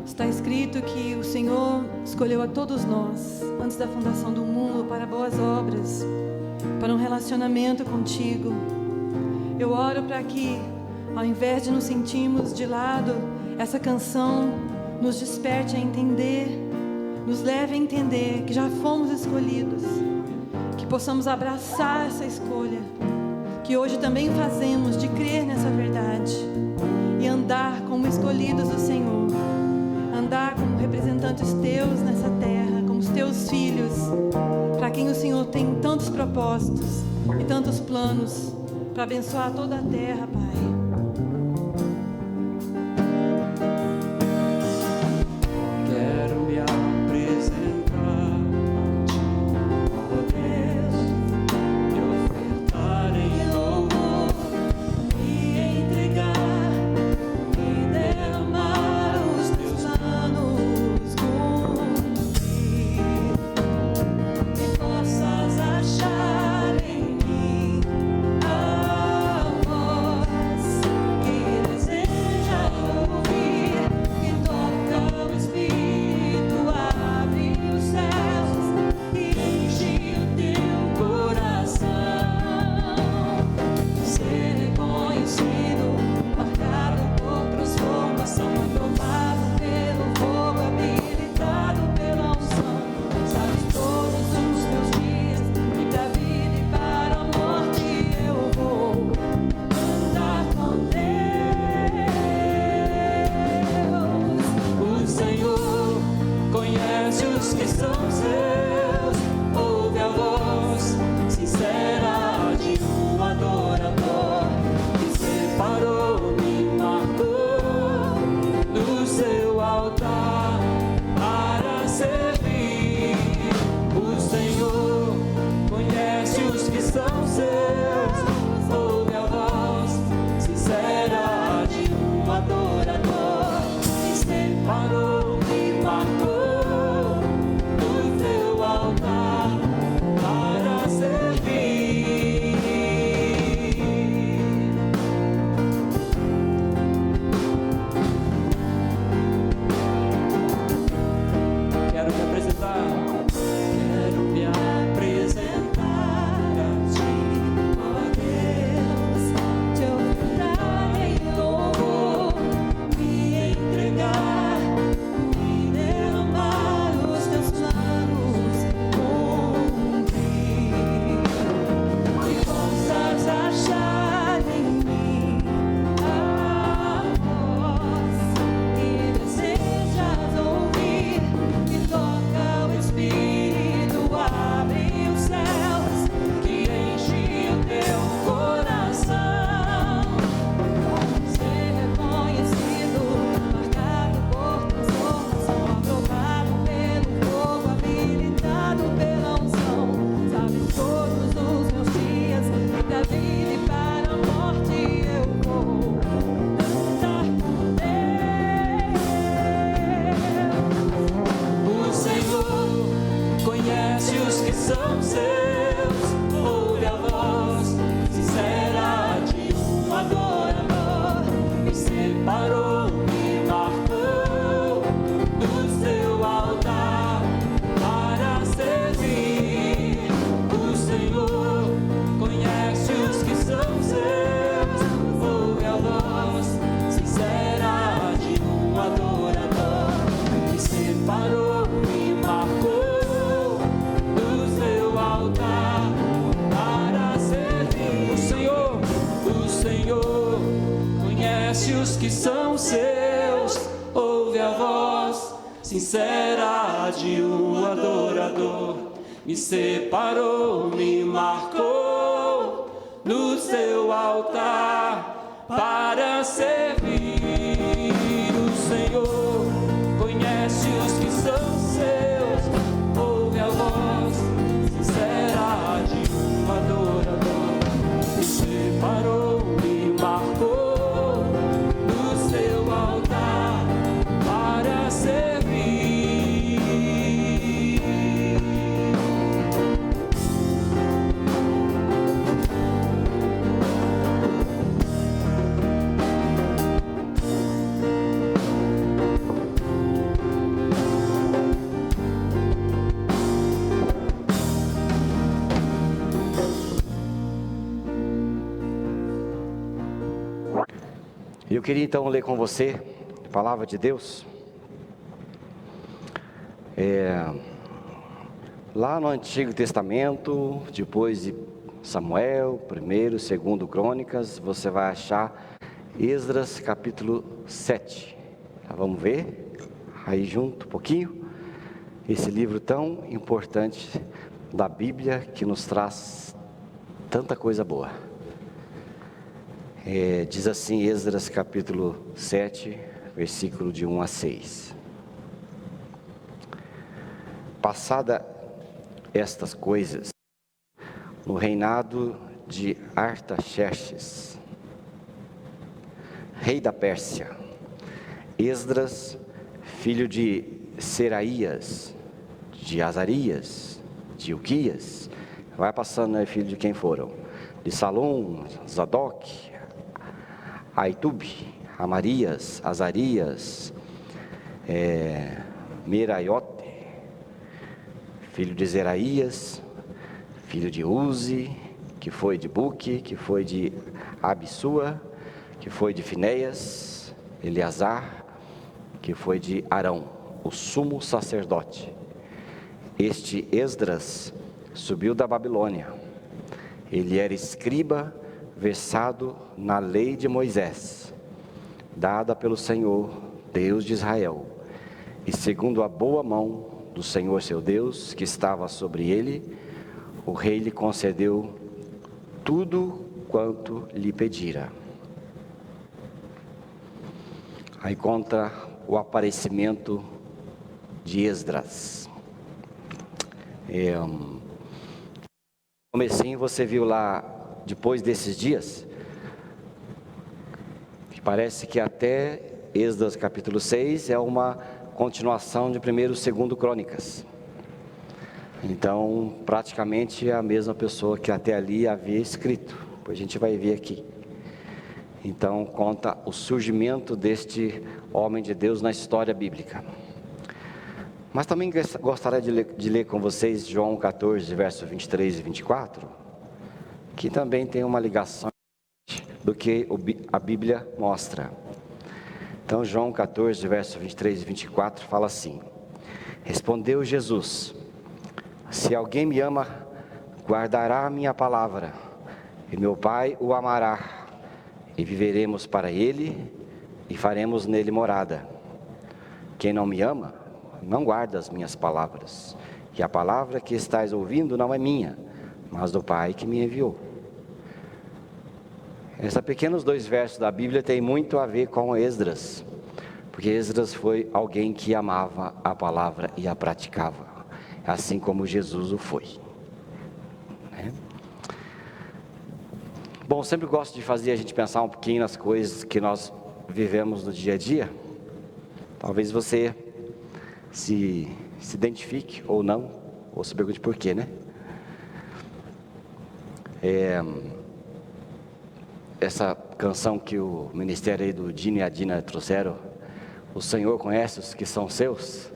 Está escrito que o Senhor escolheu a todos nós, antes da fundação do mundo, para boas obras, para um relacionamento contigo. Eu oro para que, ao invés de nos sentirmos de lado, essa canção nos desperte a entender, nos leve a entender que já fomos escolhidos, que possamos abraçar essa escolha, que hoje também fazemos, de crer nessa verdade e andar como escolhidos do Senhor, andar como representantes teus nessa terra, como os teus filhos, para quem o Senhor tem tantos propósitos e tantos planos para abençoar toda a terra, Pai. Sincera de um adorador, me separou, me marcou no seu altar para servir. O Senhor conhece os que são seus, ouve a voz sincera de um adorador, me separou, me marcou no seu altar para servir. Eu queria então ler com você a palavra de Deus. Lá no Antigo Testamento, depois de Samuel, 1º, 2º Crônicas, você vai achar Esdras capítulo 7. Vamos ver aí junto um pouquinho esse livro tão importante da Bíblia que nos traz tanta coisa boa. Diz assim Esdras capítulo 7, versículo de 1 a 6. Passada estas coisas, no reinado de Artaxerxes, rei da Pérsia, Esdras, filho de Seraías, de Azarias, de Ilquias, vai passando, filho de quem foram? De Salom, Zadok, Aitube, Amarias, Azarias, Meraiote, filho de Zeraías, filho de Uzi, que foi de Buque, que foi de Abissua, que foi de Finéias, Eleazar, que foi de Arão, o sumo sacerdote. Este Esdras subiu da Babilônia. Ele era escriba versado na lei de Moisés, dada pelo Senhor, Deus de Israel, e segundo a boa mão do Senhor seu Deus, que estava sobre ele, o rei lhe concedeu tudo quanto lhe pedira. Aí conta o aparecimento de Esdras. No comecinho você viu lá, depois desses dias, que parece que até Esdras capítulo 6 é uma continuação de 1º e 2º Crônicas. Então, praticamente é a mesma pessoa que até ali havia escrito. Depois a gente vai ver aqui. Então, conta o surgimento deste homem de Deus na história bíblica. Mas também gostaria de ler com vocês João 14, versos 23 e 24, que também tem uma ligação do que a Bíblia mostra. Então, João 14, versos 23 e 24, fala assim: Respondeu Jesus: Se alguém me ama, guardará a minha palavra, e meu Pai o amará, e viveremos para ele, e faremos nele morada. Quem não me ama, não guarda as minhas palavras, e a palavra que estais ouvindo não é minha, mas do Pai que me enviou. Esses pequenos 2 versos da Bíblia têm muito a ver com Esdras, porque Esdras foi alguém que amava a palavra e a praticava, assim como Jesus o foi. Bom, sempre gosto de fazer a gente pensar um pouquinho nas coisas que nós vivemos no dia a dia. Talvez você se identifique ou não, ou se pergunte por quê, né? Essa canção que o ministério aí do Dino e a Dina trouxeram, O Senhor conhece os que são seus,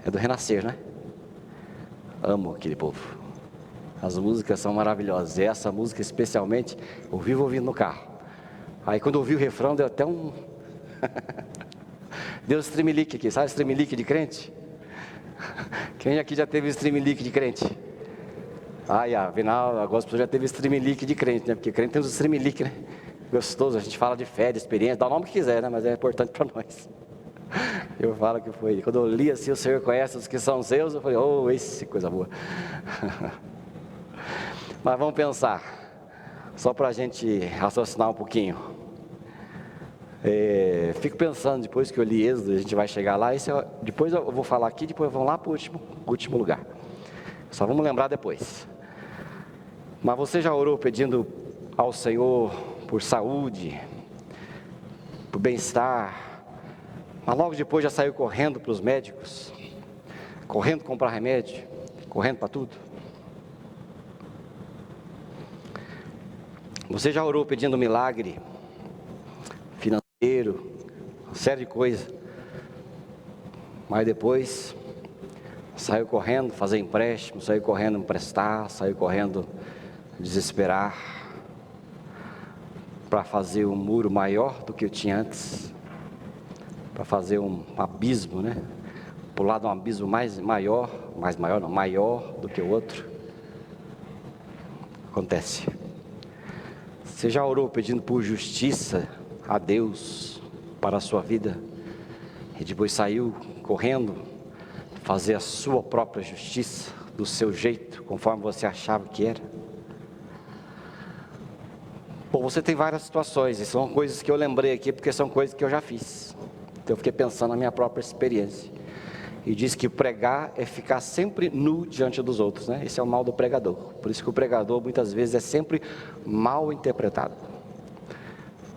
é do Renascer, né? Amo aquele povo. As músicas são maravilhosas. E essa música especialmente, eu vivo ouvindo no carro. Aí quando eu ouvi o refrão, deu até um... deu streamlick aqui, sabe streamlick de crente? Quem aqui já teve streamlick de crente? Afinal, agora as pessoas já teve streamlick de crente, né? Porque crente tem os streamlick, né? Gostoso, a gente fala de fé, de experiência, dá o nome que quiser, né? Mas é importante para nós. Eu falo que foi, quando eu li assim, o Senhor conhece os que são seus, eu falei, esse coisa boa. Mas vamos pensar, só para a gente raciocinar um pouquinho. Fico pensando, depois que eu li Êxodo, a gente vai chegar lá, depois eu vou falar aqui, depois vamos lá para o último lugar. Só vamos lembrar depois. Mas você já orou pedindo ao Senhor por saúde, por bem-estar, mas logo depois já saiu correndo para os médicos, correndo comprar remédio, correndo para tudo? Você já orou pedindo milagre financeiro, uma série de coisas, mas depois saiu correndo fazer empréstimo, saiu correndo emprestar, saiu correndo desesperar? para fazer um muro maior do que eu tinha antes, para fazer um abismo, né? Pular de um abismo maior do que o outro. Acontece. Você já orou pedindo por justiça a Deus para a sua vida e depois saiu correndo fazer a sua própria justiça do seu jeito, conforme você achava que era? Bom, você tem várias situações, e são coisas que eu lembrei aqui, porque são coisas que eu já fiz. Então eu fiquei pensando na minha própria experiência. E diz que pregar é ficar sempre nu diante dos outros, né? Esse é o mal do pregador. Por isso que o pregador muitas vezes é sempre mal interpretado.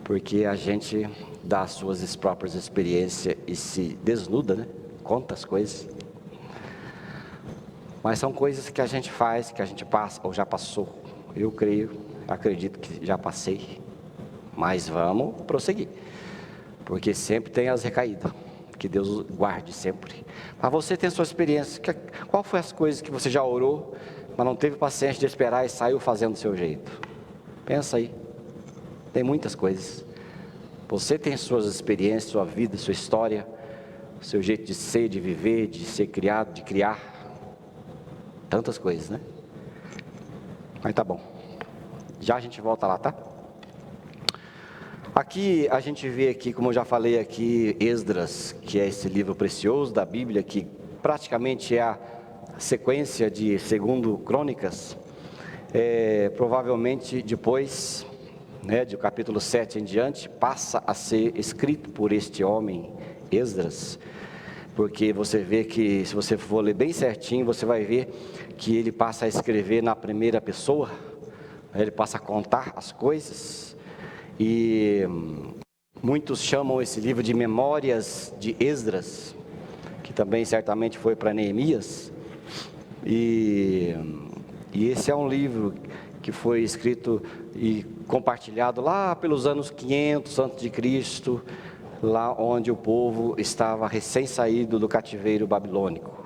Porque a gente dá as suas próprias experiências e se desnuda, né? Conta as coisas. Mas são coisas que a gente faz, que a gente passa ou já passou. Eu acredito que já passei. Mas vamos prosseguir. Porque sempre tem as recaídas. Que Deus guarde sempre. Mas você tem a sua experiência. Qual foi as coisas que você já orou, mas não teve paciência de esperar e saiu fazendo do seu jeito? Pensa aí. Tem muitas coisas. Você tem suas experiências, sua vida, sua história, seu jeito de ser, de viver, de ser criado, de criar. Tantas coisas, né? Mas tá bom. Já a gente volta lá, tá? Aqui a gente vê aqui, como eu já falei aqui, Esdras, que é esse livro precioso da Bíblia, que praticamente é a sequência de 2 Crônicas. Provavelmente depois, né, do capítulo 7 em diante, passa a ser escrito por este homem, Esdras. Porque você vê que, se você for ler bem certinho, você vai ver que ele passa a escrever na primeira pessoa, ele passa a contar as coisas, e muitos chamam esse livro de Memórias de Esdras, que também certamente foi para Neemias, e esse é um livro que foi escrito e compartilhado lá pelos anos 500 a.C., lá onde o povo estava recém-saído do cativeiro babilônico.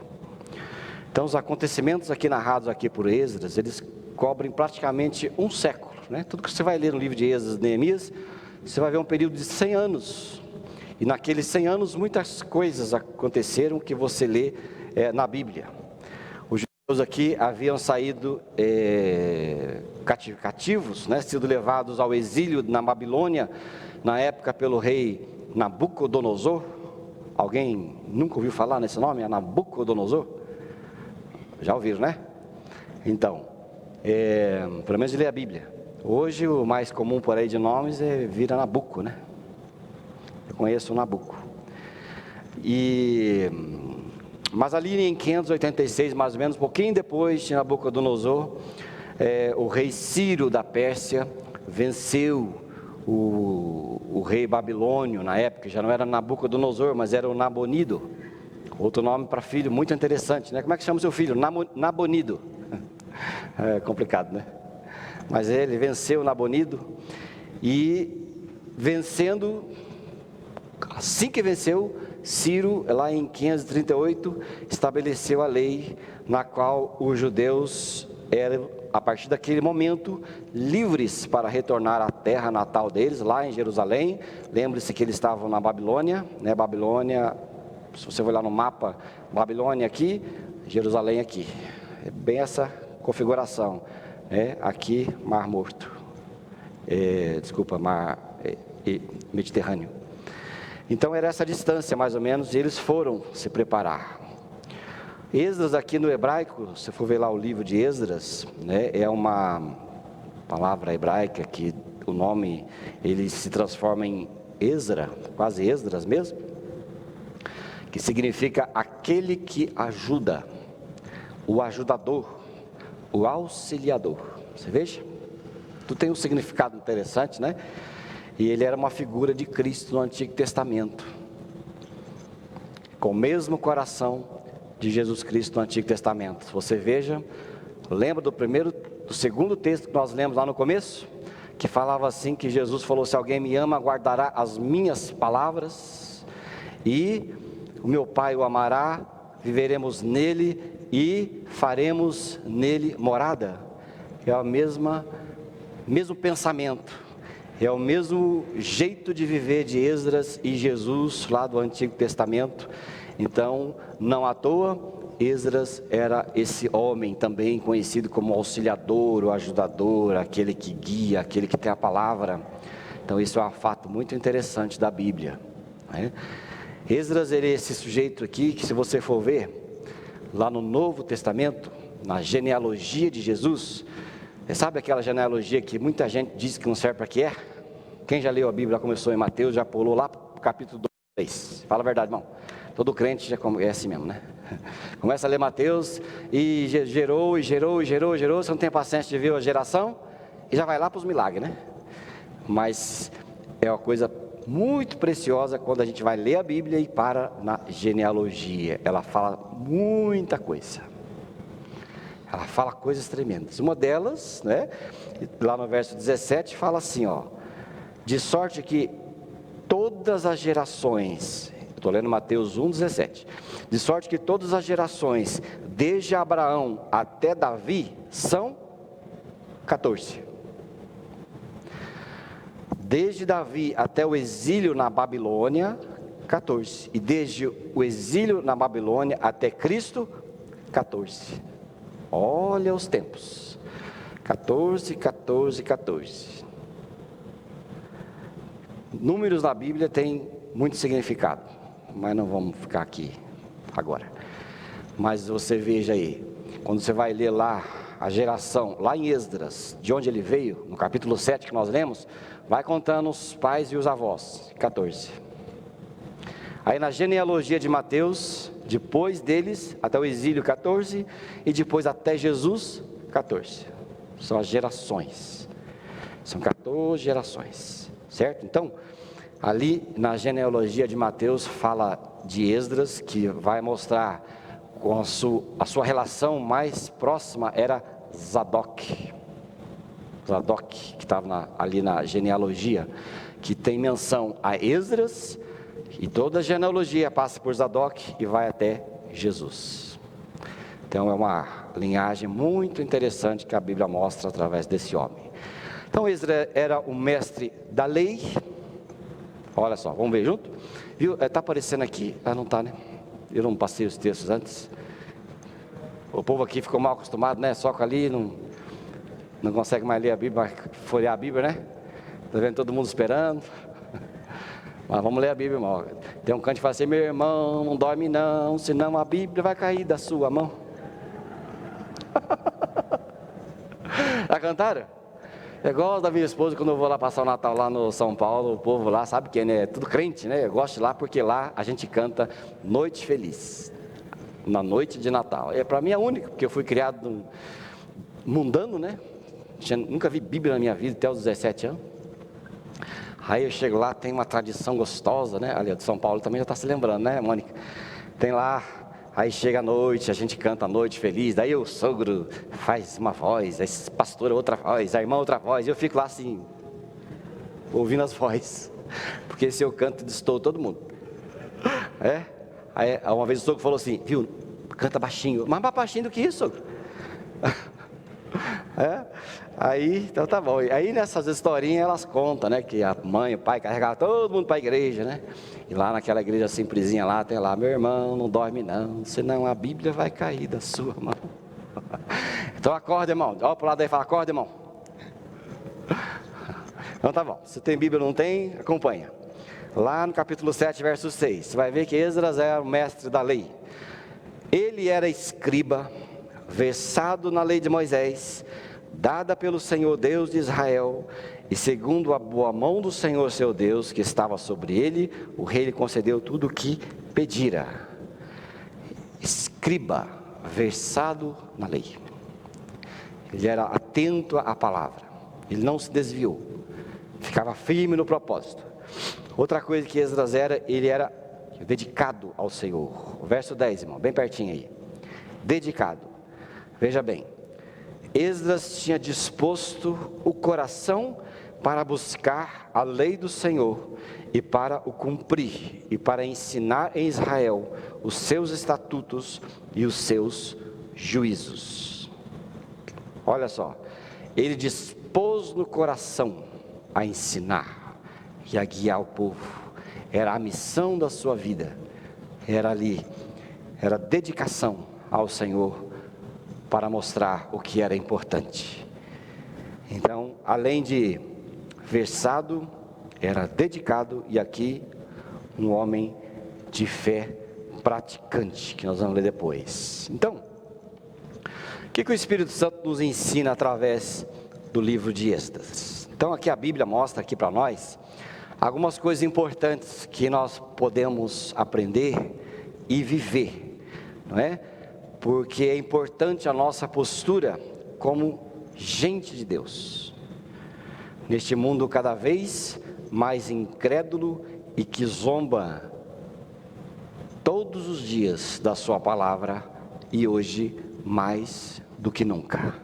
Então os acontecimentos aqui narrados aqui por Esdras, eles cobrem praticamente um século, né? Tudo que você vai ler no livro de Esdras e Neemias, você vai ver um período de 100 anos, e naqueles 100 anos muitas coisas aconteceram que você lê na Bíblia. Os judeus aqui haviam saído cativos, né? Sido levados ao exílio na Babilônia, na época pelo rei Nabucodonosor. Alguém nunca ouviu falar nesse nome? É Nabucodonosor? Já ouviram, né? Então, pelo menos ler a Bíblia. Hoje o mais comum por aí de nomes vira Nabuco, né? Eu conheço o Nabuco. Mas ali em 586, mais ou menos, um pouquinho depois de Nabucodonosor, o rei Ciro da Pérsia venceu o rei babilônio na época. Já não era Nabucodonosor, mas era o Nabonido. Outro nome para filho muito interessante, né? Como é que chama o seu filho? Nabonido. É complicado, né? Mas ele venceu Nabonido, e vencendo, assim que venceu, Ciro, lá em 538, estabeleceu a lei na qual os judeus eram, a partir daquele momento, livres para retornar à terra natal deles, lá em Jerusalém. Lembre-se que eles estavam na Babilônia, né? Babilônia, se você olhar no mapa, Babilônia aqui, Jerusalém aqui. É bem essa configuração. Aqui, Mar Morto, Mar Mediterrâneo. Então era essa distância mais ou menos, e eles foram se preparar. Esdras aqui no hebraico, se for ver lá o livro de Esdras, né, é uma palavra hebraica que o nome, ele se transforma em Ezra, quase Esdras mesmo, que significa aquele que ajuda, o ajudador, o auxiliador. Você veja? Tudo tem um significado interessante, né? E ele era uma figura de Cristo no Antigo Testamento, com o mesmo coração de Jesus Cristo no Antigo Testamento. Você veja, lembra do segundo texto que nós lemos lá no começo? Que falava assim, que Jesus falou: se alguém me ama, guardará as minhas palavras, e o meu Pai o amará, viveremos nele e faremos nele morada. É o mesmo pensamento. É o mesmo jeito de viver de Esdras e Jesus lá do Antigo Testamento. Então, não à toa, Esdras era esse homem também conhecido como auxiliador, o ajudador, aquele que guia, aquele que tem a palavra. Então, isso é um fato muito interessante da Bíblia, né? Esdras, ele é esse sujeito aqui que, se você for ver, lá no Novo Testamento, na genealogia de Jesus, sabe aquela genealogia que muita gente diz que não serve para que é? Quem já leu a Bíblia, começou em Mateus, já pulou lá para o capítulo 2. Fala a verdade, irmão. Todo crente já é assim mesmo, né? Começa a ler Mateus e gerou, você não tem paciência de ver a geração e já vai lá para os milagres, né? Mas é uma coisa muito preciosa quando a gente vai ler a Bíblia e para na genealogia. Ela fala muita coisa. Ela fala coisas tremendas. Uma delas, né, lá no verso 17, fala assim, ó: de sorte que todas as gerações, estou lendo Mateus 1,17, de sorte que todas as gerações, desde Abraão até Davi, são 14. Desde Davi até o exílio na Babilônia, 14. E desde o exílio na Babilônia até Cristo, 14. Olha os tempos. 14, 14, 14. Números na Bíblia têm muito significado, mas não vamos ficar aqui agora. Mas você veja aí, quando você vai ler lá a geração, lá em Esdras, de onde ele veio, no capítulo 7 que nós lemos, vai contando os pais e os avós, 14. Aí na genealogia de Mateus, depois deles, até o exílio, 14, e depois até Jesus, 14. São as gerações. São 14 gerações, certo? Então, ali na genealogia de Mateus, fala de Esdras, que vai mostrar com a sua relação mais próxima era Zadok. Zadok, que estava ali na genealogia, que tem menção a Esdras, e toda a genealogia passa por Zadok e vai até Jesus. Então é uma linhagem muito interessante que a Bíblia mostra através desse homem. Então Esdras era o mestre da lei. Olha só, vamos ver junto? Viu? Está aparecendo aqui? Ah, não está, né? Eu não passei os textos antes. O povo aqui ficou mal acostumado, né? Só com ali, não consegue mais ler a Bíblia, folhear a Bíblia, né? Está vendo todo mundo esperando. Mas vamos ler a Bíblia, irmão. Tem um canto que fala assim: meu irmão, não dorme não, senão a Bíblia vai cair da sua mão. Já cantaram? É igual da minha esposa, quando eu vou lá passar o Natal lá no São Paulo, o povo lá, sabe que é tudo crente, né? Eu gosto de lá porque lá a gente canta Noite Feliz, na noite de Natal. Para mim é único, porque eu fui criado mundano, né? Nunca vi Bíblia na minha vida até os 17 anos. Aí eu chego lá, tem uma tradição gostosa, né? Ali de São Paulo também já está se lembrando, né, Mônica? Tem lá, aí chega a noite, a gente canta a Noite Feliz, daí o sogro faz uma voz, a pastora outra voz, a irmã outra voz, e eu fico lá assim, ouvindo as vozes, porque se eu canto, destoa todo mundo. Aí uma vez o sogro falou assim: viu, canta baixinho. Mas mais baixinho do que isso, sogro? Aí, então tá bom. Aí nessas historinhas elas contam, né, que a mãe e o pai carregavam todo mundo para a igreja, né? E lá naquela igreja simplesinha lá, tem lá: meu irmão, não dorme não, senão a Bíblia vai cair da sua mão. Então acorda, irmão. Olha para o lado aí e fala: acorda, irmão. Então tá bom. Se tem Bíblia ou não tem, acompanha. Lá no capítulo 7, verso 6, você vai ver que Esdras era o mestre da lei. Ele era escriba, versado na lei de Moisés, dada pelo Senhor Deus de Israel, e segundo a boa mão do Senhor seu Deus, que estava sobre ele, o rei lhe concedeu tudo o que pedira. Escriba, versado na lei. Ele era atento à palavra, ele não se desviou, ficava firme no propósito. Outra coisa que Esdras era, ele era dedicado ao Senhor. O verso 10, irmão, bem pertinho aí. Dedicado. Veja bem, Esdras tinha disposto o coração para buscar a lei do Senhor e para o cumprir, e para ensinar em Israel os seus estatutos e os seus juízos. Olha só, ele dispôs no coração a ensinar e a guiar o povo. Era a missão da sua vida, era ali, era dedicação ao Senhor para mostrar o que era importante. Então, além de versado, era dedicado, e aqui um homem de fé praticante, que nós vamos ler depois. Então, o que o Espírito Santo nos ensina através do livro de Esdras? Então, aqui a Bíblia mostra aqui para nós algumas coisas importantes que nós podemos aprender e viver, não é? Porque é importante a nossa postura como gente de Deus, neste mundo cada vez mais incrédulo e que zomba todos os dias da sua palavra, e hoje mais do que nunca.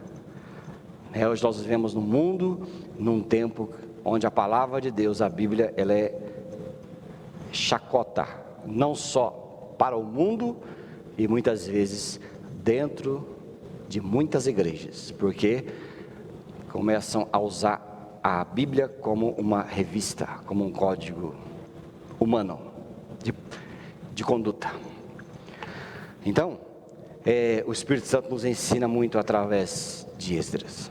Hoje nós vivemos num mundo, num tempo onde a palavra de Deus, a Bíblia, ela é chacota, não só para o mundo, e muitas vezes dentro de muitas igrejas, porque começam a usar a Bíblia como uma revista, como um código humano de conduta. Então, o Espírito Santo nos ensina muito através de Esdras,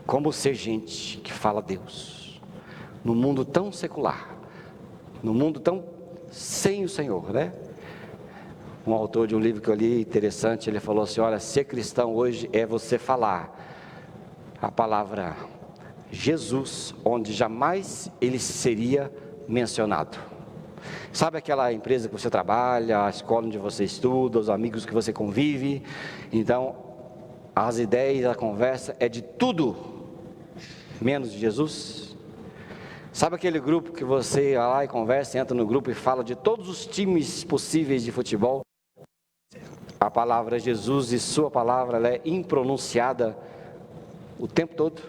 como ser gente que fala Deus, no mundo tão secular, no mundo tão sem o Senhor, né? Um autor de um livro que eu li, interessante, ele falou assim: olha, ser cristão hoje é você falar a palavra Jesus, onde jamais ele seria mencionado. Sabe aquela empresa que você trabalha, a escola onde você estuda, os amigos que você convive? Então, as ideias, a conversa é de tudo menos de Jesus. Sabe aquele grupo que você vai lá e conversa, entra no grupo e fala de todos os times possíveis de futebol? A palavra Jesus e sua palavra, ela é impronunciada o tempo todo.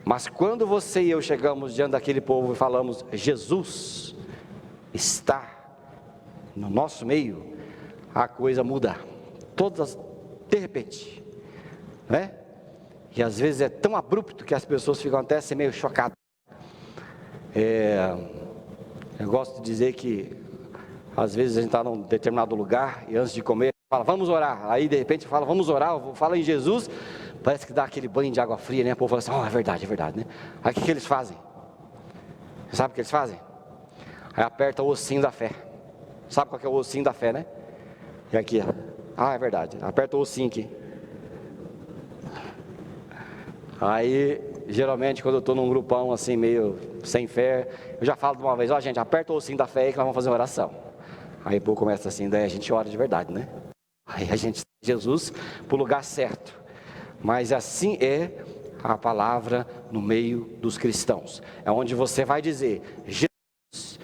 Mas quando você e eu chegamos diante daquele povo e falamos, Jesus está no nosso meio, a coisa muda, todas de repente, né? E às vezes é tão abrupto que as pessoas ficam até assim meio chocadas. Eu gosto de dizer que às vezes a gente está num determinado lugar e antes de comer fala, vamos orar. Aí de repente fala, vamos orar, fala em Jesus, parece que dá aquele banho de água fria, né? O povo fala assim, é verdade, né? Aí o que eles fazem? Sabe o que eles fazem? Aí aperta o ossinho da fé. Sabe qual que é o ossinho da fé, né? E aqui, é verdade, aperta o ossinho aqui. Aí, geralmente, quando eu estou num grupão assim, meio sem fé, eu já falo de uma vez, gente, aperta o ossinho da fé aí que nós vamos fazer uma oração. Aí o povo começa assim, daí a gente ora de verdade, né? Aí a gente Jesus para o lugar certo. Mas assim é a palavra no meio dos cristãos. É onde você vai dizer, Jesus,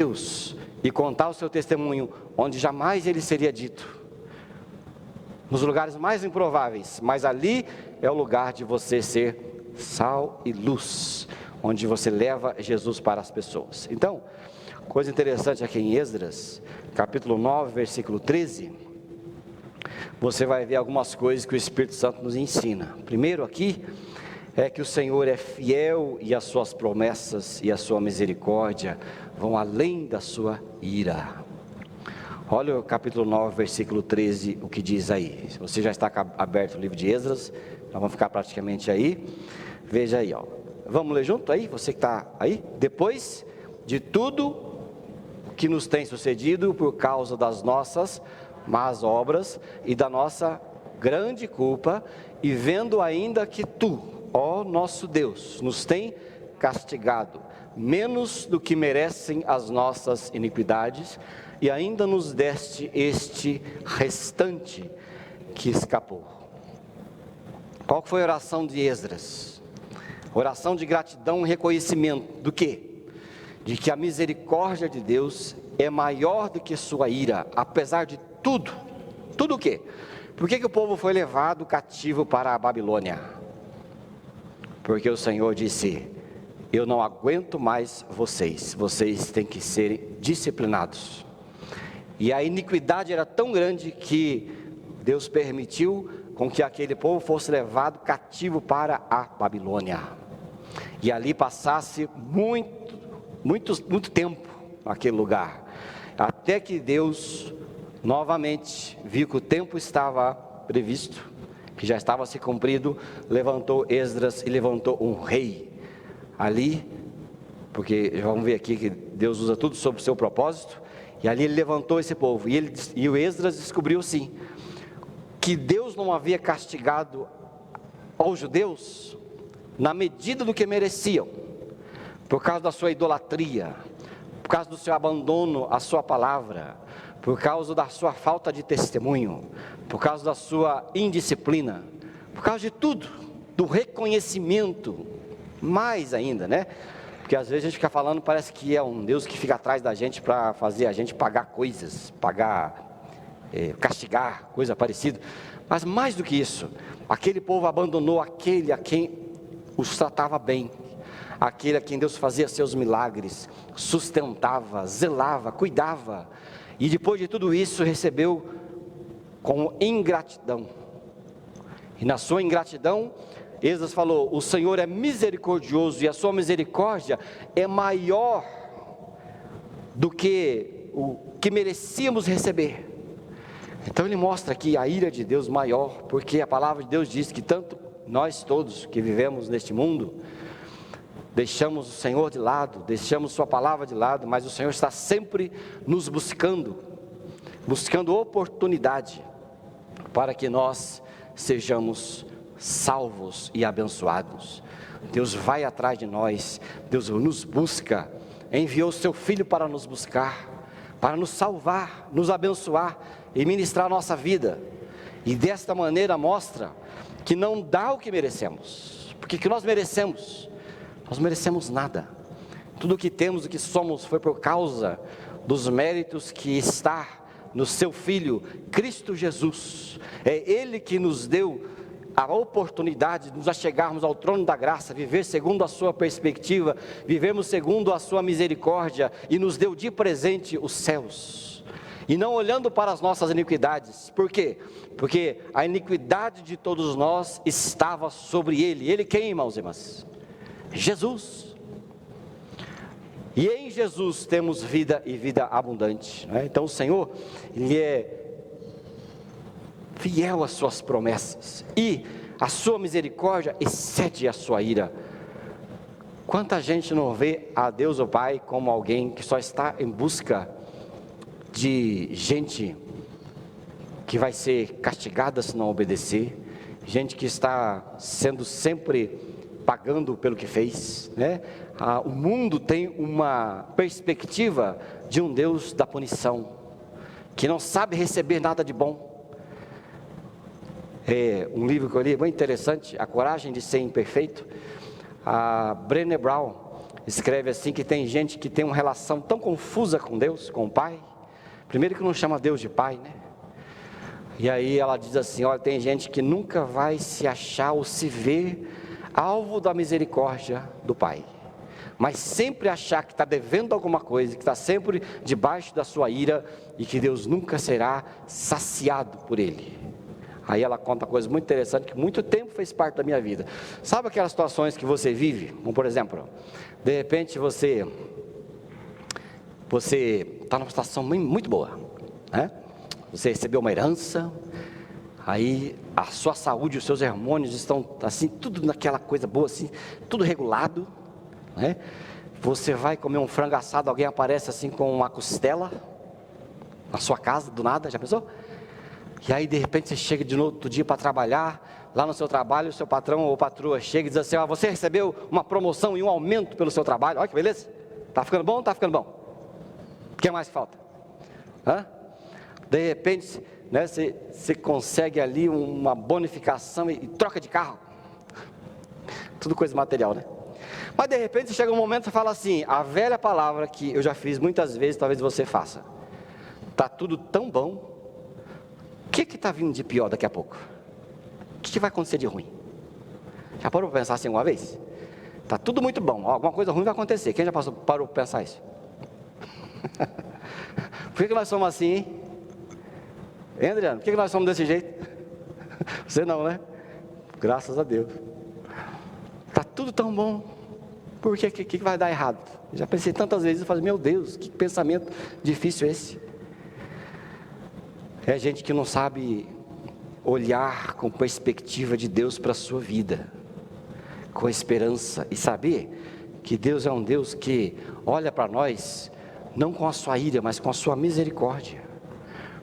Deus, e contar o seu testemunho, onde jamais ele seria dito. Nos lugares mais improváveis, mas ali é o lugar de você ser sal e luz, onde você leva Jesus para as pessoas. Então, coisa interessante aqui em Esdras, capítulo 9, versículo 13, você vai ver algumas coisas que o Espírito Santo nos ensina. Primeiro aqui, é que o Senhor é fiel e as suas promessas e a sua misericórdia vão além da sua ira. Olha o capítulo 9, versículo 13, o que diz aí. Se você já está aberto o livro de Esdras, nós vamos ficar praticamente aí. Veja aí, Vamos ler junto aí, você que está aí? Depois de tudo que nos tem sucedido por causa das nossas más obras e da nossa grande culpa, e vendo ainda que tu, ó nosso Deus, nos tem castigado, menos do que merecem as nossas iniquidades, e ainda nos deste este restante que escapou. Qual foi a oração de Esdras? Oração de gratidão e reconhecimento do quê? De que a misericórdia de Deus é maior do que sua ira, apesar de tudo. Tudo o quê? Por que o povo foi levado cativo para a Babilônia? Porque o Senhor disse, eu não aguento mais vocês têm que ser disciplinados. E a iniquidade era tão grande que Deus permitiu com que aquele povo fosse levado cativo para a Babilônia. e ali passasse muito tempo naquele lugar, até que Deus novamente viu que o tempo estava previsto, que já estava se cumprido, levantou Esdras e levantou um rei ali, porque vamos ver aqui que Deus usa tudo sob o seu propósito, e ali ele levantou esse povo, e o Esdras descobriu sim, que Deus não havia castigado aos judeus na medida do que mereciam, por causa da sua idolatria, por causa do seu abandono à sua palavra, por causa da sua falta de testemunho, por causa da sua indisciplina, por causa de tudo, do reconhecimento, mais ainda, né? Porque às vezes a gente fica falando, parece que é um Deus que fica atrás da gente para fazer a gente pagar coisas, castigar, coisa parecida. Mas mais do que isso, aquele povo abandonou aquele a quem os tratava bem, aquele a quem Deus fazia seus milagres, sustentava, zelava, cuidava, e depois de tudo isso recebeu com ingratidão. E na sua ingratidão, Esdras falou: o Senhor é misericordioso e a sua misericórdia é maior do que o que merecíamos receber. Então ele mostra aqui a ira de Deus maior, porque a palavra de Deus diz que tanto nós todos que vivemos neste mundo, deixamos o Senhor de lado, deixamos sua palavra de lado, mas o Senhor está sempre nos buscando oportunidade para que nós sejamos salvos e abençoados. Deus vai atrás de nós, Deus nos busca, enviou o seu Filho para nos buscar, para nos salvar, nos abençoar e ministrar a nossa vida, e desta maneira mostra que não dá o que merecemos, porque o que nós merecemos? Nós merecemos nada. Tudo o que temos, o que somos, foi por causa dos méritos que está no seu Filho, Cristo Jesus. É Ele que nos deu a oportunidade de nos achegarmos ao trono da graça, viver segundo a sua perspectiva, vivemos segundo a sua misericórdia, e nos deu de presente os céus, e não olhando para as nossas iniquidades. Por quê? Porque a iniquidade de todos nós estava sobre Ele. Ele quem, irmãos e irmãs? Jesus. E em Jesus temos vida e vida abundante, não é? Então o Senhor, Ele é fiel às suas promessas, e a sua misericórdia excede a sua ira. Quanta gente não vê a Deus o Pai como alguém que só está em busca de gente que vai ser castigada se não obedecer, gente que está sendo sempre pagando pelo que fez, né? O mundo tem uma perspectiva de um Deus da punição, que não sabe receber nada de bom. Um livro que eu li, muito interessante, A Coragem de Ser Imperfeito. A Brené Brown escreve assim, que tem gente que tem uma relação tão confusa com Deus, com o Pai. Primeiro que não chama Deus de Pai, né? E aí ela diz assim: olha, tem gente que nunca vai se achar ou se ver alvo da misericórdia do Pai, mas sempre achar que está devendo alguma coisa, que está sempre debaixo da sua ira, e que Deus nunca será saciado por Ele. Aí ela conta uma coisa muito interessante, que muito tempo fez parte da minha vida. Sabe aquelas situações que você vive? Como por exemplo, de repente você está numa situação muito boa, né? Você recebeu uma herança, aí a sua saúde, os seus hormônios estão assim, tudo naquela coisa boa assim, tudo regulado, né? Você vai comer um frango assado, alguém aparece assim com uma costela na sua casa, do nada, já pensou? E aí de repente você chega de outro dia para trabalhar, lá no seu trabalho, o seu patrão ou patroa chega e diz assim: você recebeu uma promoção e um aumento pelo seu trabalho, olha que beleza, está ficando bom ou está ficando bom? O que mais que falta? De repente, né, você consegue ali uma bonificação e troca de carro, tudo coisa material, né? Mas de repente você chega um momento e fala assim, a velha palavra que eu já fiz muitas vezes, talvez você faça: está tudo tão bom, o que está vindo de pior daqui a pouco? O que vai acontecer de ruim? Já parou para pensar assim uma vez? Está tudo muito bom, alguma coisa ruim vai acontecer. Quem já parou para pensar isso? Por que nós somos assim, hein? Hein, Adriano? Por que nós somos desse jeito? Você não, né? Graças a Deus. Está tudo tão bom, Por que vai dar errado? Já pensei tantas vezes, eu falei, meu Deus, que pensamento difícil esse. É gente que não sabe olhar com perspectiva de Deus para a sua vida, com esperança, e saber que Deus é um Deus que olha para nós, não com a sua ira, mas com a sua misericórdia,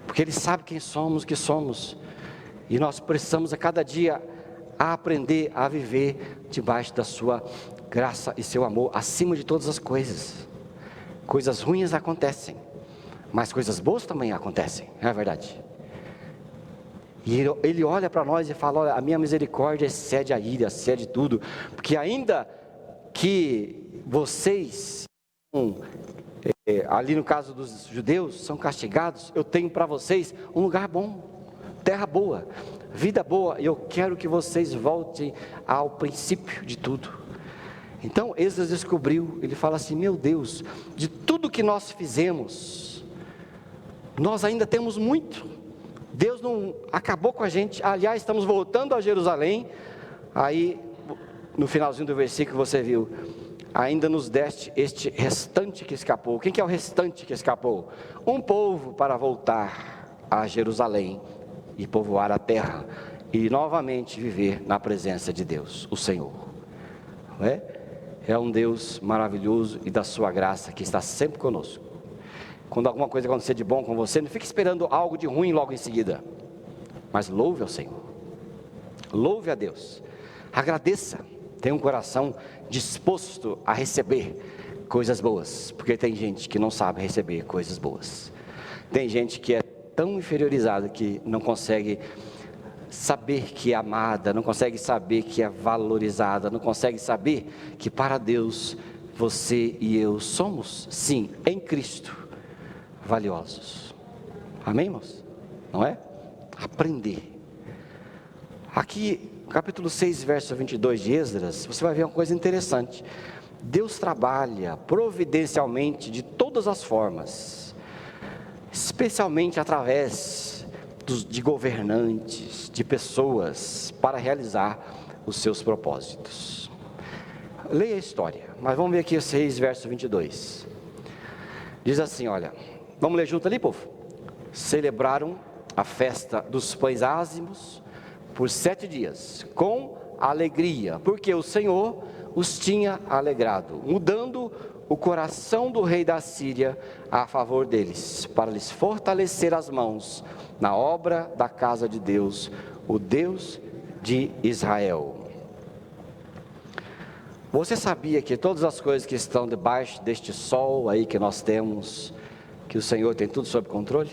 porque Ele sabe quem somos, o que somos, e nós precisamos a cada dia aprender a viver debaixo da sua graça e seu amor, acima de todas as coisas. Coisas ruins acontecem, mas coisas boas também acontecem, não é verdade? E Ele olha para nós e fala, olha, a minha misericórdia excede a ira, excede tudo, porque ainda que vocês, ali no caso dos judeus, são castigados, eu tenho para vocês um lugar bom, terra boa, vida boa, e eu quero que vocês voltem ao princípio de tudo. Então Esdras descobriu, ele fala assim, meu Deus, de tudo que nós fizemos, nós ainda temos muito, Deus não acabou com a gente, aliás, estamos voltando a Jerusalém. Aí, no finalzinho do versículo você viu, ainda nos deste este restante que escapou. Quem que é o restante que escapou? Um povo para voltar a Jerusalém e povoar a terra, e novamente viver na presença de Deus, o Senhor. Não é? É um Deus maravilhoso e da sua graça que está sempre conosco. Quando alguma coisa acontecer de bom com você, não fique esperando algo de ruim logo em seguida, mas louve ao Senhor, louve a Deus, agradeça, tenha um coração disposto a receber coisas boas, porque tem gente que não sabe receber coisas boas, tem gente que é tão inferiorizada que não consegue saber que é amada, não consegue saber que é valorizada, não consegue saber que para Deus, você e eu somos, sim, em Cristo, valiosos. Amém, irmãos? Não é? Aprender. Aqui, capítulo 6, verso 22 de Esdras, você vai ver uma coisa interessante. Deus trabalha providencialmente de todas as formas, especialmente através de governantes, de pessoas, para realizar os seus propósitos. Leia a história, mas vamos ver aqui o 6, verso 22. Diz assim, olha, vamos ler junto ali, povo? Celebraram a festa dos pães ázimos por 7 dias, com alegria, porque o Senhor os tinha alegrado, mudando o coração do rei da Síria a favor deles, para lhes fortalecer as mãos na obra da casa de Deus, o Deus de Israel. Você sabia que todas as coisas que estão debaixo deste sol aí que nós temos, que o Senhor tem tudo sob controle?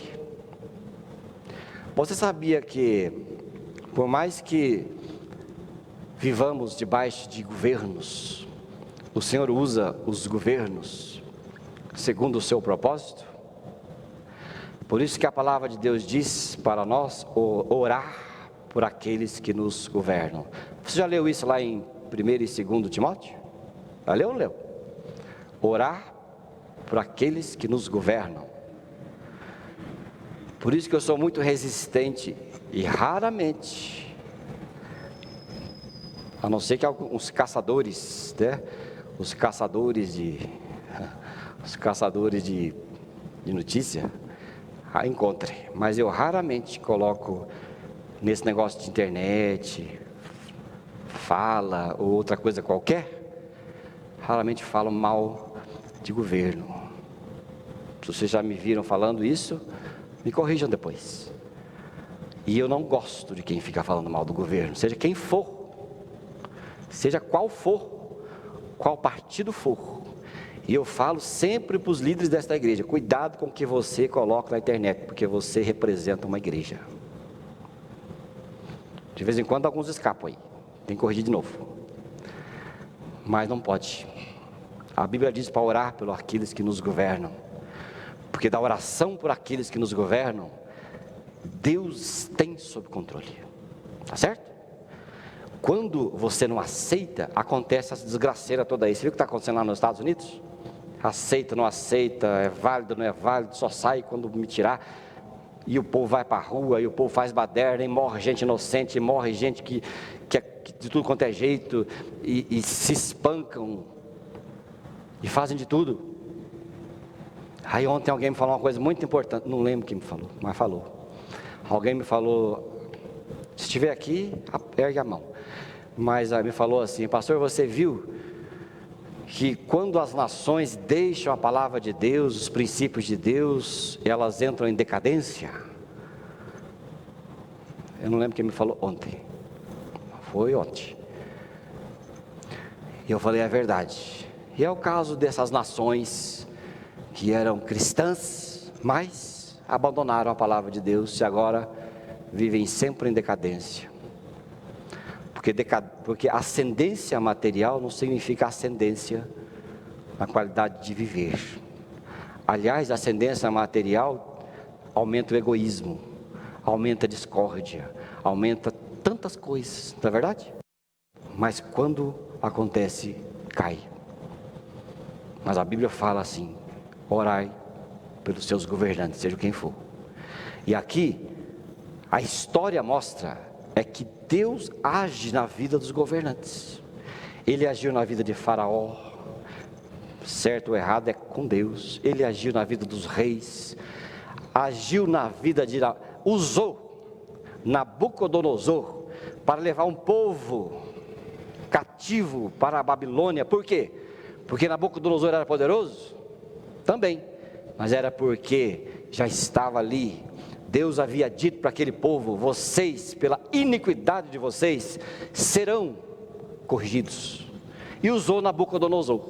Você sabia que, por mais que vivamos debaixo de governos, o Senhor usa os governos segundo o seu propósito? Por isso que a palavra de Deus diz para nós orar por aqueles que nos governam. Você já leu isso lá em 1 e 2 Timóteo? Já leu ou não leu? Orar por aqueles que nos governam. Por isso que eu sou muito resistente e raramente, a não ser que alguns caçadores, né? Os caçadores de notícia a encontre, mas eu raramente coloco nesse negócio de internet, fala ou outra coisa qualquer, raramente falo mal de governo. Se vocês já me viram falando isso, me corrijam depois. E eu não gosto de quem fica falando mal do governo, seja quem for, seja qual for, qual partido for. E eu falo sempre para os líderes desta igreja, cuidado com o que você coloca na internet, porque você representa uma igreja. De vez em quando alguns escapam aí, tem que corrigir de novo, mas não pode. A Bíblia diz para orar por aqueles que nos governam, porque da oração por aqueles que nos governam, Deus tem sob controle, tá certo? Quando você não aceita, acontece essa desgraceira toda aí. Você viu o que está acontecendo lá nos Estados Unidos? Aceita, não aceita, é válido, não é válido, só sai quando me tirar. E o povo vai para a rua, e o povo faz baderna, e morre gente inocente, e morre gente que de tudo quanto é jeito, e se espancam e fazem de tudo. Aí ontem alguém me falou uma coisa muito importante, não lembro quem me falou, mas falou. Alguém me falou, se estiver aqui, ergue a mão. Mas aí me falou assim: pastor, você viu que quando as nações deixam a palavra de Deus, os princípios de Deus, elas entram em decadência? Eu não lembro quem me falou ontem. Foi ontem. E eu falei, é verdade. E é o caso dessas nações que eram cristãs, mas abandonaram a palavra de Deus e agora vivem sempre em decadência. Porque ascendência material não significa ascendência na qualidade de viver. Aliás, a ascendência material aumenta o egoísmo, aumenta a discórdia, aumenta tantas coisas, não é verdade? Mas quando acontece, cai. Mas a Bíblia fala assim: orai pelos seus governantes, seja quem for. E aqui, a história mostra que Deus age na vida dos governantes. Ele agiu na vida de Faraó, certo ou errado é com Deus. Ele agiu na vida dos reis, agiu na vida usou Nabucodonosor para levar um povo cativo para a Babilônia. Por quê? Porque Nabucodonosor era poderoso? Também, mas era porque já estava ali. Deus havia dito para aquele povo: vocês, pela iniquidade de vocês, serão corrigidos. E usou Nabucodonosor.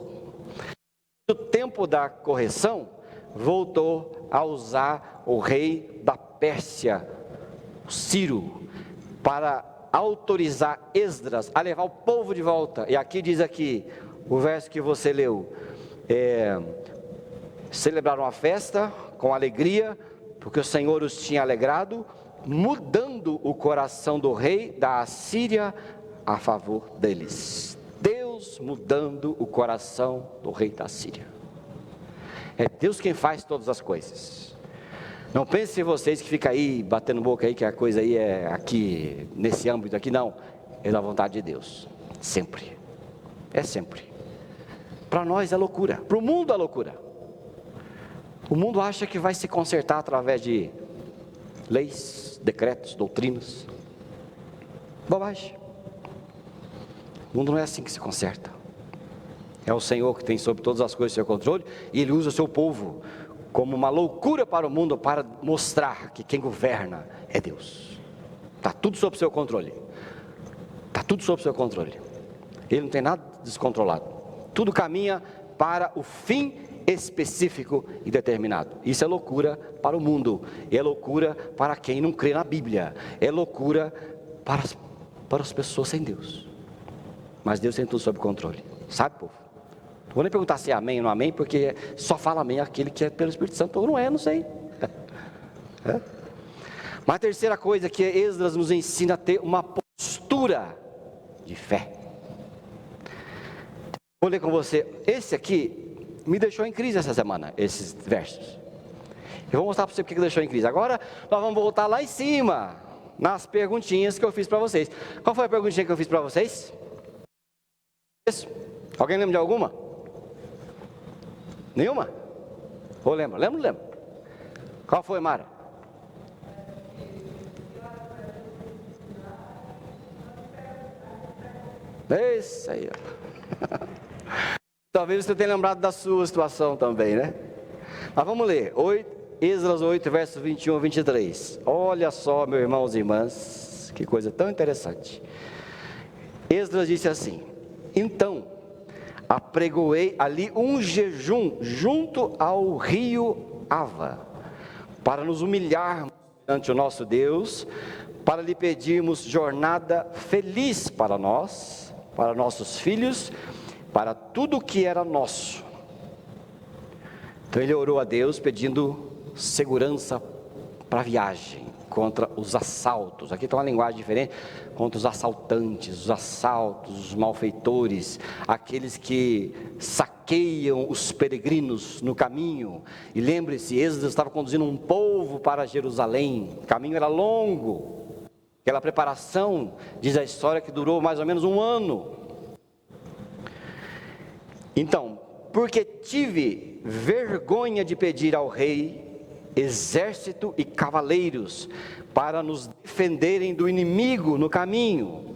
No tempo da correção, voltou a usar o rei da Pérsia, Ciro, para autorizar Esdras a levar o povo de volta. E aqui diz o verso que você leu: celebraram a festa com alegria, porque o Senhor os tinha alegrado, mudando o coração do rei da Assíria a favor deles. Deus mudando o coração do rei da Síria. É Deus quem faz todas as coisas. Não pensem vocês que fica aí batendo boca aí que a coisa aí é aqui, nesse âmbito aqui, não. É da vontade de Deus, sempre. É sempre. Para nós é loucura, para o mundo é loucura. O mundo acha que vai se consertar através de leis, decretos, doutrinas. Bobagem. O mundo não é assim que se conserta. É o Senhor que tem sobre todas as coisas seu controle, e Ele usa o seu povo como uma loucura para o mundo, para mostrar que quem governa é Deus. Está tudo sob seu controle. Está tudo sob seu controle. Ele não tem nada descontrolado. Tudo caminha para o fim específico e determinado. Isso é loucura para o mundo, é loucura para quem não crê na Bíblia, é loucura para as pessoas sem Deus. Mas Deus tem tudo sob controle, sabe, povo? Não vou nem perguntar se é amém ou não amém, porque só fala amém aquele que é pelo Espírito Santo, ou não é, não sei. Mas a terceira coisa que Esdras nos ensina a ter uma postura de fé. Vou ler com você, esse aqui me deixou em crise essa semana, esses versos. Eu vou mostrar para você porque deixou em crise. Agora nós vamos voltar lá em cima, nas perguntinhas que eu fiz para vocês. Qual foi a perguntinha que eu fiz para vocês? Isso? Alguém lembra de alguma? Nenhuma? Ou lembra? Lembra? Qual foi, Mara? Isso aí, ó. Talvez você tenha lembrado da sua situação também, né? Mas vamos ler, Esdras 8, versos 21 a 23. Olha só, meus irmãos e irmãs, que coisa tão interessante. Esdras disse assim: então, apregoei ali um jejum junto ao rio Ava, para nos humilharmos ante o nosso Deus, para lhe pedirmos jornada feliz para nós, para nossos filhos, para tudo que era nosso. Então ele orou a Deus pedindo segurança para a viagem, contra os assaltos. Aqui está uma linguagem diferente, contra os assaltantes, os assaltos, os malfeitores, aqueles que saqueiam os peregrinos no caminho. E lembre-se, Esdras estava conduzindo um povo para Jerusalém, o caminho era longo, aquela preparação, diz a história, que durou mais ou menos um ano. Então, porque tive vergonha de pedir ao rei exército e cavaleiros para nos defenderem do inimigo no caminho,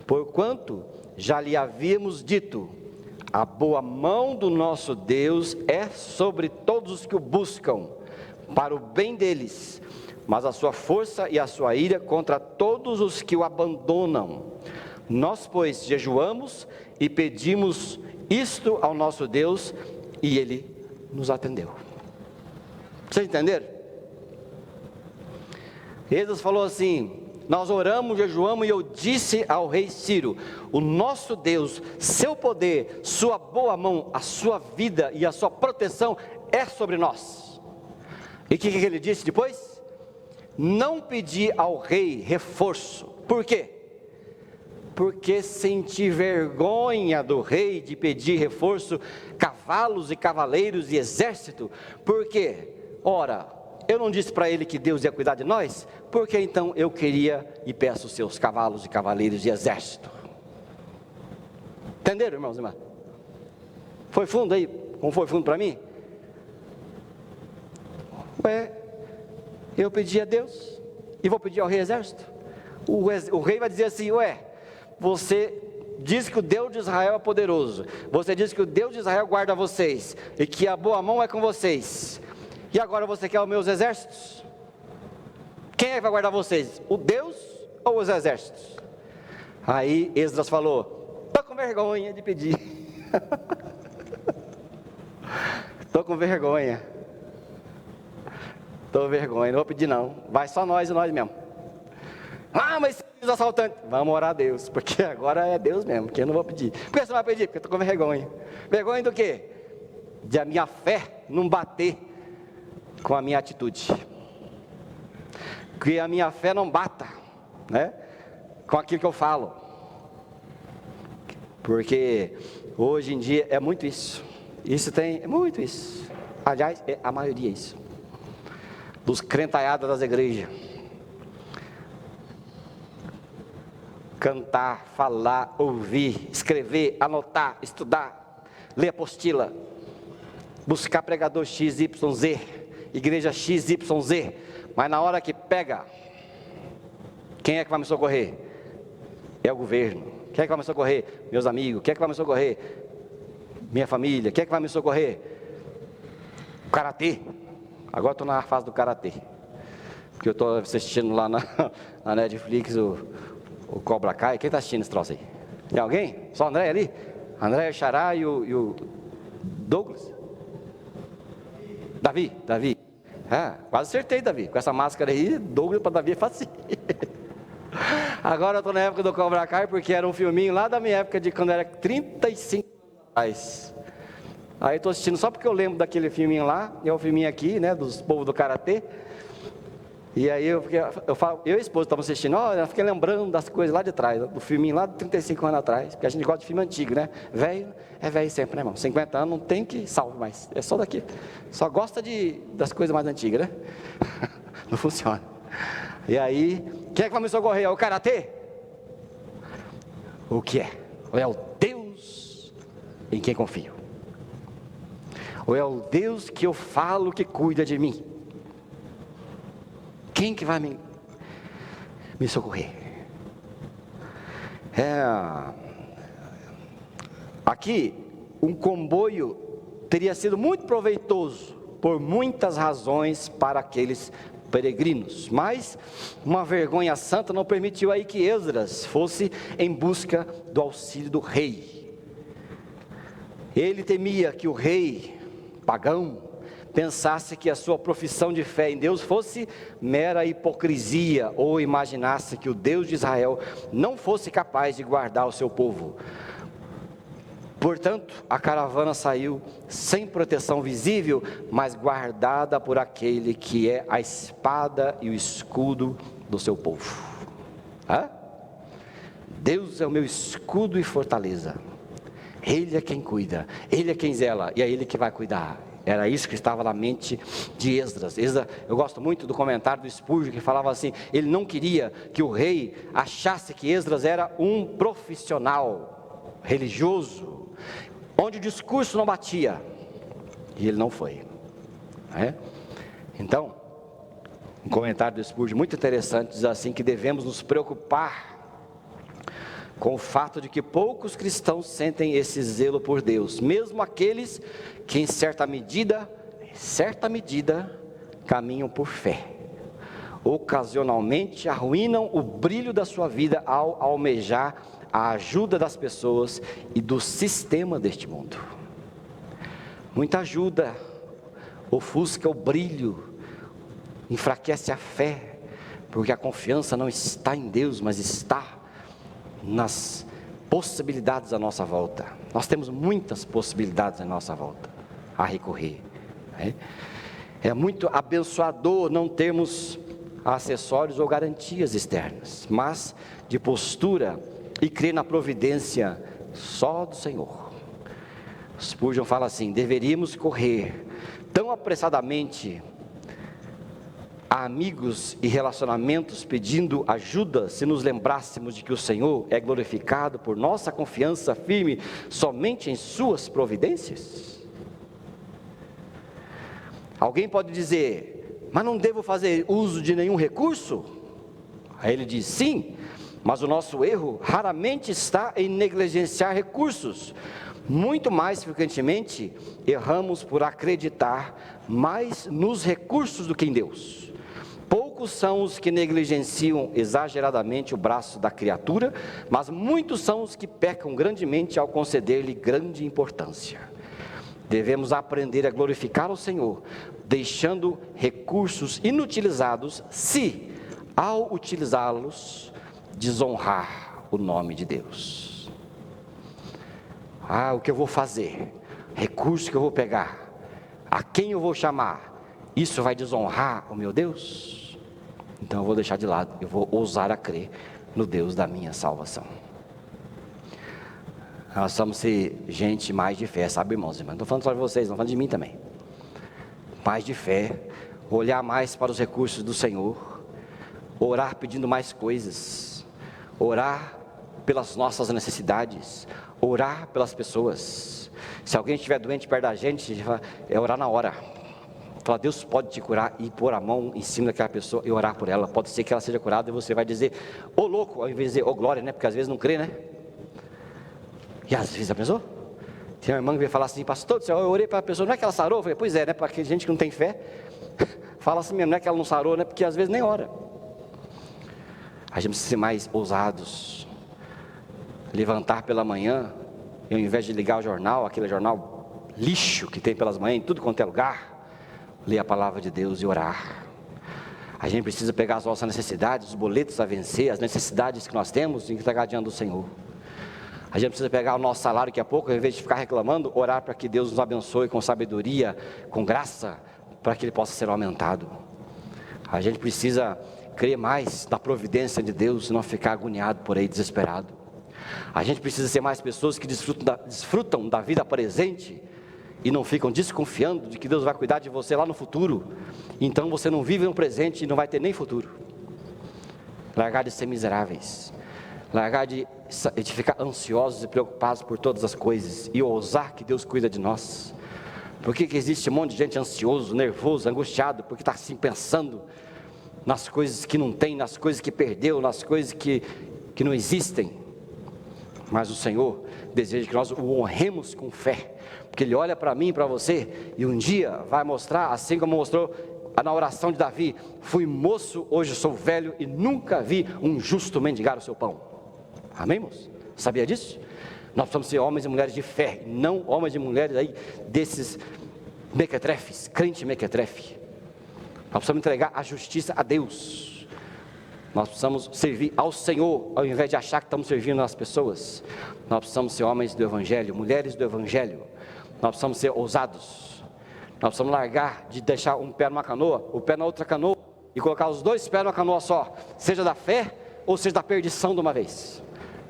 porquanto já lhe havíamos dito: a boa mão do nosso Deus é sobre todos os que o buscam, para o bem deles, mas a sua força e a sua ira contra todos os que o abandonam. Nós, pois, jejuamos e pedimos isto ao nosso Deus, e Ele nos atendeu. Vocês entenderam? Esdras falou assim: nós oramos, jejuamos, e eu disse ao rei Ciro: o nosso Deus, seu poder, sua boa mão, a sua vida e a sua proteção é sobre nós. E o que ele disse depois? Não pedi ao rei reforço. Por quê? Porque senti vergonha do rei de pedir reforço, cavalos e cavaleiros e exército. Por quê? Ora, eu não disse para ele que Deus ia cuidar de nós? Porque então eu queria e peço os seus cavalos e cavaleiros e exército. Entenderam, irmãos e irmãs? Foi fundo aí? Como foi fundo para mim? Eu pedi a Deus e vou pedir ao rei exército. O rei vai dizer assim: você diz que o Deus de Israel é poderoso, você diz que o Deus de Israel guarda vocês, e que a boa mão é com vocês, e agora você quer os meus exércitos? Quem é que vai guardar vocês? O Deus ou os exércitos? Aí Esdras falou: estou com vergonha de pedir. Estou com vergonha. Estou com vergonha, não vou pedir não. Vai só nós e nós mesmo. Mas os assaltantes, vamos orar a Deus, porque agora é Deus mesmo, que eu não vou pedir. Por que você não vai pedir? Porque eu estou com vergonha. Vergonha do quê? De a minha fé não bater com a minha atitude. Que a minha fé não bata, né, com aquilo que eu falo. Porque hoje em dia é muito isso. É muito isso. Aliás, a maioria é isso. Dos crentaiados das igrejas. Cantar, falar, ouvir, escrever, anotar, estudar, ler apostila, buscar pregador XYZ, igreja XYZ, mas na hora que pega, quem é que vai me socorrer? É o governo. Quem é que vai me socorrer? Meus amigos. Quem é que vai me socorrer? Minha família. Quem é que vai me socorrer? O karatê. Agora estou na fase do karatê, porque eu estou assistindo lá na Netflix o Cobra Kai. Quem está assistindo esse troço aí? Tem alguém? Só o André ali? André, o Xará e o Douglas? Davi. Quase acertei, Davi. Com essa máscara aí, Douglas para Davi é fácil. Agora eu estou na época do Cobra Kai, porque era um filminho lá da minha época, de quando eu era 35 anos atrás. Aí estou assistindo só porque eu lembro daquele filminho lá, e é um filminho aqui, né, dos povos do karatê. E aí eu e a esposa estávamos assistindo, eu fiquei lembrando das coisas lá de trás, do filminho lá de 35 anos atrás, porque a gente gosta de filme antigo, né? Velho é velho sempre, né, irmão? 50 anos não tem que salve mais, é só daqui, só gosta das coisas mais antigas, né? Não funciona. E aí, quem é que vai me socorrer? É o karatê? O que é? Ou é o Deus em quem confio? Ou é o Deus que eu falo que cuida de mim? Quem que vai me socorrer? Aqui, um comboio teria sido muito proveitoso por muitas razões para aqueles peregrinos, mas uma vergonha santa não permitiu aí que Esdras fosse em busca do auxílio do rei. Ele temia que o rei pagão pensasse que a sua profissão de fé em Deus fosse mera hipocrisia, ou imaginasse que o Deus de Israel não fosse capaz de guardar o seu povo. Portanto, a caravana saiu sem proteção visível, mas guardada por aquele que é a espada e o escudo do seu povo. Deus é o meu escudo e fortaleza. Ele é quem cuida, Ele é quem zela, e é Ele que vai cuidar. Era isso que estava na mente de Esdras. Eu gosto muito do comentário do Spurgeon, que falava assim: ele não queria que o rei achasse que Esdras era um profissional religioso. onde o discurso não batia, e ele não foi. Então, um comentário do Spurgeon muito interessante diz assim, que devemos nos preocupar com o fato de que poucos cristãos sentem esse zelo por Deus, mesmo aqueles que em certa medida, caminham por fé. Ocasionalmente arruinam o brilho da sua vida ao almejar a ajuda das pessoas e do sistema deste mundo. Muita ajuda ofusca o brilho, enfraquece a fé, porque a confiança não está em Deus, mas está nas possibilidades à nossa volta. Nós temos muitas possibilidades à nossa volta a recorrer. É muito abençoador não termos acessórios ou garantias externas, mas de postura e crer na providência só do Senhor. Spurgeon fala assim: deveríamos correr tão apressadamente a amigos e relacionamentos pedindo ajuda, se nos lembrássemos de que o Senhor é glorificado por nossa confiança firme somente em suas providências. Alguém pode dizer: mas não devo fazer uso de nenhum recurso? Aí ele diz: sim, mas o nosso erro raramente está em negligenciar recursos. Muito mais frequentemente erramos por acreditar mais nos recursos do que em Deus. Poucos são os que negligenciam exageradamente o braço da criatura, mas muitos são os que pecam grandemente ao conceder-lhe grande importância. Devemos aprender a glorificar o Senhor, deixando recursos inutilizados, se, ao utilizá-los, desonrar o nome de Deus. O que eu vou fazer? Recurso que eu vou pegar? A quem eu vou chamar? Isso vai desonrar o meu Deus? Então eu vou deixar de lado, eu vou ousar a crer no Deus da minha salvação. Nós vamos ser gente mais de fé, sabe, irmãos? Não estou falando só de vocês, não estou falando de mim também. Mais de fé, olhar mais para os recursos do Senhor, orar pedindo mais coisas, orar pelas nossas necessidades, orar pelas pessoas. Se alguém estiver doente perto da gente, é orar na hora. Falar: Deus pode te curar, e pôr a mão em cima daquela pessoa e orar por ela. Pode ser que ela seja curada e você vai dizer: ô louco, ao invés de dizer ô glória, né? Porque às vezes não crê, né? E às vezes a pessoa, tem uma irmã que veio falar assim: pastor do céu, eu orei para a pessoa, não é que ela sarou? Eu falei: pois é, né? Para aquela gente que não tem fé, fala assim mesmo, não é que ela não sarou, né? Porque às vezes nem ora. A gente precisa ser mais ousados, levantar pela manhã, e ao invés de ligar o jornal, aquele jornal lixo que tem pelas manhãs em tudo quanto é lugar, ler a palavra de Deus e orar. A gente precisa pegar as nossas necessidades, os boletos a vencer, as necessidades que nós temos e entregar diante do Senhor. A gente precisa pegar o nosso salário daqui a pouco, ao invés de ficar reclamando, orar para que Deus nos abençoe com sabedoria, com graça, para que Ele possa ser aumentado. A gente precisa crer mais na providência de Deus e não ficar agoniado por aí, desesperado. A gente precisa ser mais pessoas que desfrutam da vida presente e não ficam desconfiando de que Deus vai cuidar de você lá no futuro. Então você não vive no presente e não vai ter nem futuro. Largar de ser miseráveis, largar de ficar ansiosos e preocupados por todas as coisas e ousar que Deus cuida de nós. Por que existe um monte de gente ansioso, nervoso, angustiado, porque está assim pensando nas coisas que não tem, nas coisas que perdeu, nas coisas que não existem? Mas o Senhor deseja que nós o honremos com fé, porque Ele olha para mim e para você, e um dia vai mostrar, assim como mostrou na oração de Davi: fui moço, hoje sou velho, e nunca vi um justo mendigar o seu pão. Amém, moço? Sabia disso? Nós precisamos ser homens e mulheres de fé, não homens e mulheres aí desses mequetrefes, crente mequetrefe. Nós precisamos entregar a justiça a Deus. Nós precisamos servir ao Senhor, ao invés de achar que estamos servindo as pessoas. Nós precisamos ser homens do Evangelho, mulheres do Evangelho. Nós precisamos ser ousados. Nós precisamos largar de deixar um pé numa canoa, o pé na outra canoa, e colocar os dois pés numa canoa só, seja da fé ou seja da perdição de uma vez.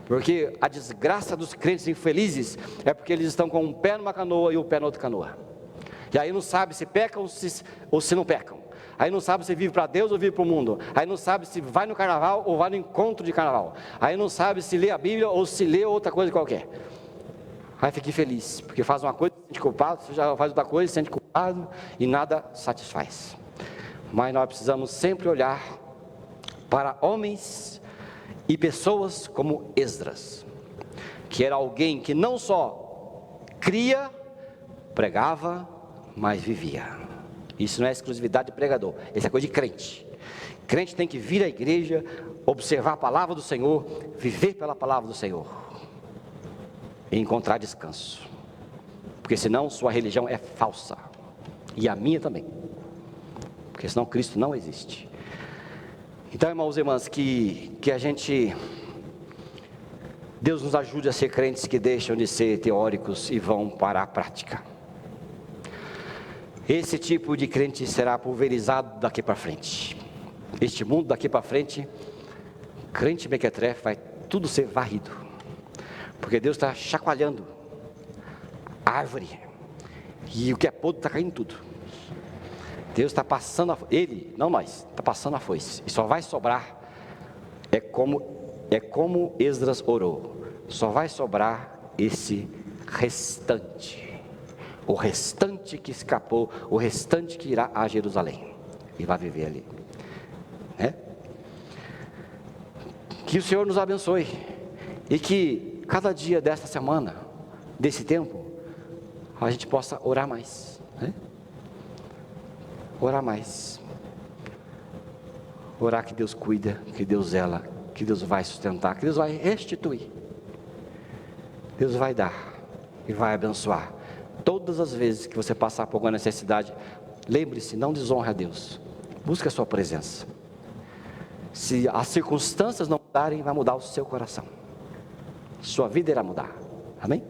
Porque a desgraça dos crentes infelizes é porque eles estão com um pé numa canoa e o pé na outra canoa. E aí não sabe se pecam ou se não pecam. Aí não sabe se vive para Deus ou vive para o mundo. Aí não sabe se vai no carnaval ou vai no encontro de carnaval. Aí não sabe se lê a Bíblia ou se lê outra coisa qualquer. Aí fique feliz, porque faz uma coisa, se sente culpado, você já faz outra coisa, se sente culpado e nada satisfaz. Mas nós precisamos sempre olhar para homens e pessoas como Esdras, que era alguém que não só cria, pregava, mas vivia. Isso não é exclusividade de pregador, isso é coisa de crente. Crente tem que vir à igreja, observar a palavra do Senhor, viver pela palavra do Senhor e encontrar descanso, porque senão sua religião é falsa, e a minha também, porque senão Cristo não existe. Então, irmãos e irmãs, que a gente, Deus nos ajude a ser crentes que deixam de ser teóricos e vão para a prática. Esse tipo de crente será pulverizado daqui para frente. Este mundo daqui para frente, crente mequetrefe, vai tudo ser varrido, porque Deus está chacoalhando a árvore, e o que é podre está caindo tudo. Deus está passando, Ele, não nós, está passando a foice, e só vai sobrar, é como Esdras orou, só vai sobrar esse restante, o restante que escapou, o restante que irá a Jerusalém, e vai viver ali, né? Que o Senhor nos abençoe, e que cada dia desta semana, desse tempo, a gente possa orar mais, né? Orar mais, orar que Deus cuida, que Deus zela, que Deus vai sustentar, que Deus vai restituir, Deus vai dar e vai abençoar. Todas as vezes que você passar por alguma necessidade, lembre-se, não desonre a Deus, busque a sua presença. Se as circunstâncias não mudarem, vai mudar o seu coração, sua vida irá mudar, amém?